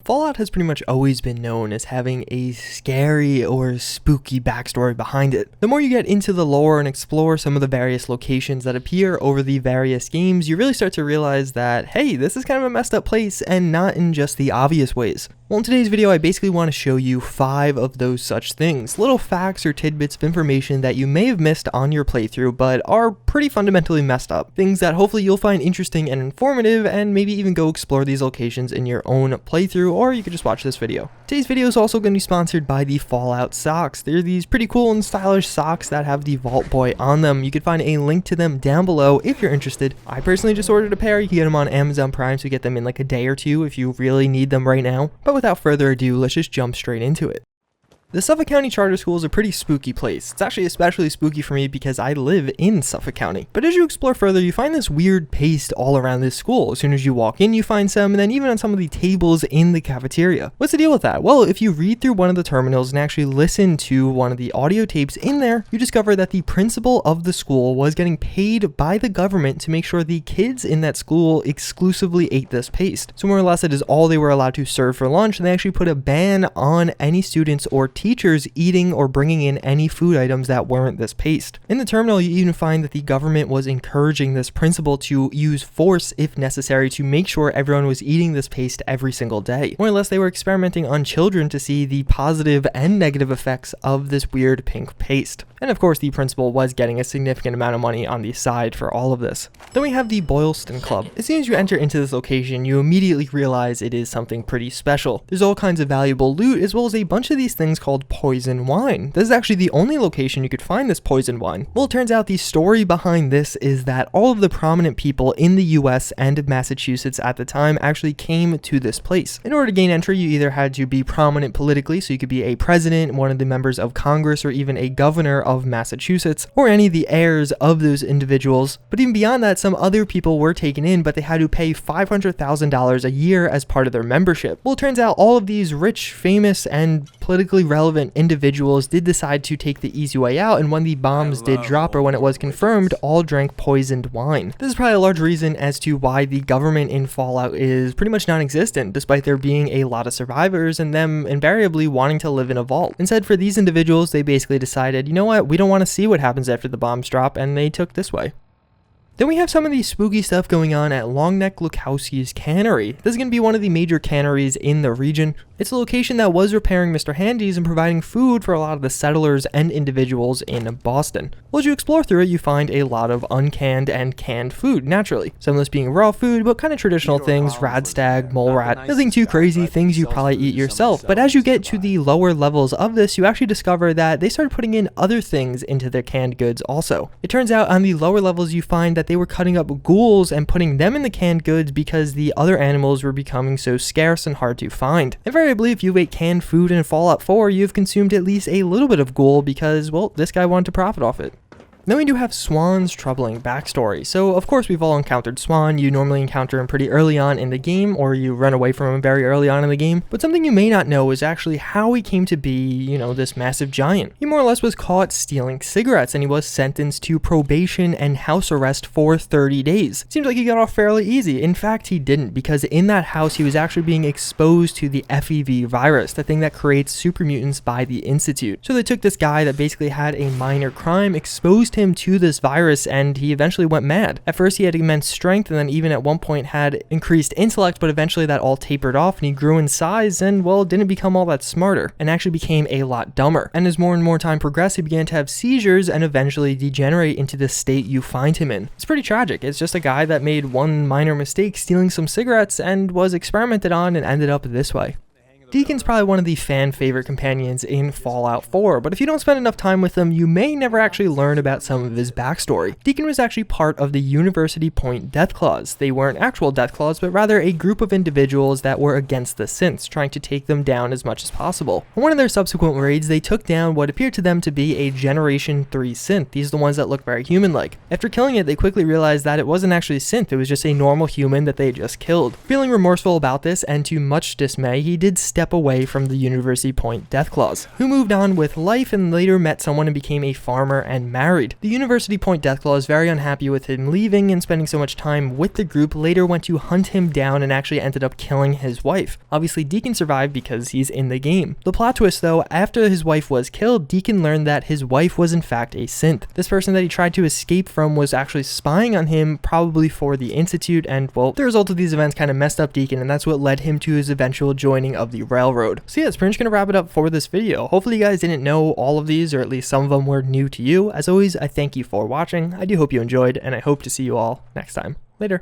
Fallout has pretty much always been known as having a scary or spooky backstory behind it. The more you get into the lore and explore some of the various locations that appear over the various games, you really start to realize that, hey, this is kind of a messed up place and not in just the obvious ways. Well, in today's video, I basically want to show you 5 of those such things, little facts or tidbits of information that you may have missed on your playthrough, but are pretty fundamentally messed up. Things that hopefully you'll find interesting and informative, and maybe even go explore these locations in your own playthrough, or you could just watch this video. Today's video is also going to be sponsored by the Fallout socks. They're these pretty cool and stylish socks that have the Vault Boy on them. You can find a link to them down below if you're interested. I personally just ordered a pair. You can get them on Amazon Prime, so you get them in like a day or two if you really need them right now. But without further ado, let's just jump straight into it. The Suffolk County Charter School is a pretty spooky place. It's actually especially spooky for me because I live in Suffolk County. But as you explore further, you find this weird paste all around this school. As soon as you walk in, you find some, and then even on some of the tables in the cafeteria. What's the deal with that? Well, if you read through one of the terminals and actually listen to one of the audio tapes in there, you discover that the principal of the school was getting paid by the government to make sure the kids in that school exclusively ate this paste. So more or less, it is all they were allowed to serve for lunch, and they actually put a ban on any students or teachers eating or bringing in any food items that weren't this paste. In the terminal, you even find that the government was encouraging this principal to use force if necessary to make sure everyone was eating this paste every single day. More or less, they were experimenting on children to see the positive and negative effects of this weird pink paste. And of course, the principal was getting a significant amount of money on the side for all of this. Then we have the Boylston Club. As soon as you enter into this location, you immediately realize it is something pretty special. There's all kinds of valuable loot, as well as a bunch of these things called poison wine. This is actually the only location you could find this poison wine. Well, it turns out the story behind this is that all of the prominent people in the US and Massachusetts at the time actually came to this place. In order to gain entry, you either had to be prominent politically, so you could be a president, one of the members of Congress, or even a governor of Massachusetts, or any of the heirs of those individuals. But even beyond that, some other people were taken in, but they had to pay $500,000 a year as part of their membership. Well, it turns out all of these rich, famous, and politically relevant individuals did decide to take the easy way out, and when the bombs did drop, or when it was confirmed, all drank poisoned wine. This is probably a large reason as to why the government in Fallout is pretty much non-existent, despite there being a lot of survivors and them invariably wanting to live in a vault. Instead, for these individuals, they basically decided, you know what, we don't want to see what happens after the bombs drop, and they took this way. Then we have some of the spooky stuff going on at Longneck Lukowski's cannery. This is going to be one of the major canneries in the region. It's a location that was repairing Mr. Handy's and providing food for a lot of the settlers and individuals in Boston. Well, as you explore through it, you find a lot of uncanned and canned food, naturally. Some of this being raw food, but kind of traditional things, radstag, mole rat, nothing too crazy, things you probably eat yourself. But as you get to the lower levels of this, you actually discover that they started putting in other things into their canned goods also. It turns out on the lower levels, you find that they were cutting up ghouls and putting them in the canned goods because the other animals were becoming so scarce and hard to find. Invariably, if you ate canned food in Fallout 4, you've consumed at least a little bit of ghoul because, well, this guy wanted to profit off it. Then we do have Swan's troubling backstory. So of course we've all encountered Swan. You normally encounter him pretty early on in the game, or you run away from him very early on in the game. But something you may not know is actually how he came to be, this massive giant. He more or less was caught stealing cigarettes, and he was sentenced to probation and house arrest for 30 days. Seems like he got off fairly easy. In fact, he didn't, because in that house he was actually being exposed to the FEV virus, the thing that creates super mutants by the Institute. So they took this guy that basically had a minor crime, exposed him to this virus, and he eventually went mad. At first he had immense strength, and then even at one point had increased intellect, but eventually that all tapered off and he grew in size and, well, didn't become all that smarter and actually became a lot dumber. And as more and more time progressed, he began to have seizures and eventually degenerate into the state you find him in. It's pretty tragic. It's just a guy that made one minor mistake, stealing some cigarettes, and was experimented on and ended up this way. Deacon's probably one of the fan favorite companions in Fallout 4, but if you don't spend enough time with him, you may never actually learn about some of his backstory. Deacon was actually part of the University Point Deathclaws. They weren't actual Deathclaws, but rather a group of individuals that were against the synths, trying to take them down as much as possible. On one of their subsequent raids, they took down what appeared to them to be a Generation 3 synth. These are the ones that look very human-like. After killing it, they quickly realized that it wasn't actually a synth, it was just a normal human that they had just killed. Feeling remorseful about this, and to much dismay, he did step away from the University Point death clause, who moved on with life and later met someone and became a farmer and married. The University Point death clause, very unhappy with him leaving and spending so much time with the group, later went to hunt him down and actually ended up killing his wife. Obviously, Deacon survived because he's in the game. The plot twist though, after his wife was killed, Deacon learned that his wife was in fact a synth. This person that he tried to escape from was actually spying on him, probably for the Institute, and well, the result of these events kind of messed up Deacon, and that's what led him to his eventual joining of the Railroad. So yeah, that's pretty much gonna wrap it up for this video. Hopefully you guys didn't know all of these, or at least some of them were new to you. As always, I thank you for watching. I do hope you enjoyed, and I hope to see you all next time.